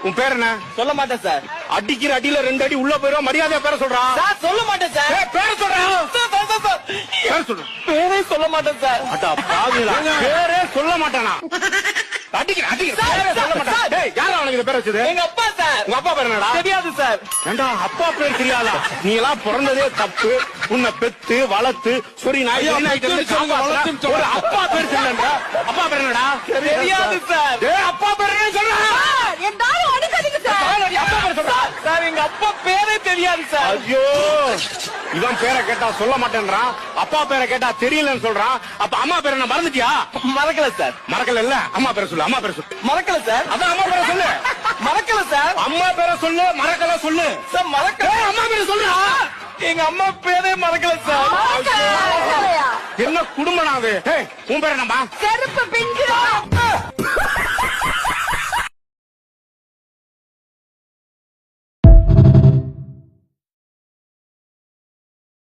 உன் பேர் என்ன? சொல்ல மாட்டேன் சார். அடிக்கிற அடியில 2 அடி உள்ள போயிரும். மரியாதையா பேர சொல்றான். சார் சொல்ல மாட்டேன் சார். பேர சொல்றான். பேர் சொல்ற. பேரே சொல்ல மாட்டேன் சார். அடா பாவிகளா, பேரே சொல்ல மாட்டானா? அடிக்கிற பேரே சொல்ல மாட்டான். டேய், யாரா அவனுக்கு இந்த பேர் வச்சது? எங்க அப்பா சார். உங்க அப்பா பேர் என்னடா? தெரியாது சார். ஏண்டா அப்பா பேர் தெரியாதா? நீ எல்லாம் பிறந்ததே தப்பு. உன்னை பெத்து வளர்த்து சொரி நாய் ஒரு அப்பா பேர் சொல்லா. அப்பா பேர் என்னடா? தெரியாது சார். அப்பா பேர் என்ன சொல்றா? அப்பா பேர் சொல்றா. சார் எங்க அப்பா பேரே தெரியாது சார். ஐயோ, இவன் பேரை கேட்டா சொல்ல மாட்டேன்றான், அப்பா பேரை கேட்டா தெரியலன்னு சொல்றான். அப்ப அம்மா பேரை என்ன மறந்துட்டியா? மறக்கல சார். மறக்கல இல்ல, அம்மா பேரை சொல்லு. அம்மா பேரை சொல்லு. மறக்கல சார். அதான் அம்மா பேரை சொல்லு. மறக்கல சார். அம்மா பேரை சொல்லு. மறக்கல சொல்லு சார். மறக்கல. அம்மா பேரை சொல்றா. எங்க அம்மா பேரே மறக்கல சார். என்ன குடும்பம் அது? உன் பேர் என்னம்மா? செருப்பு பிஞ்சிரும்.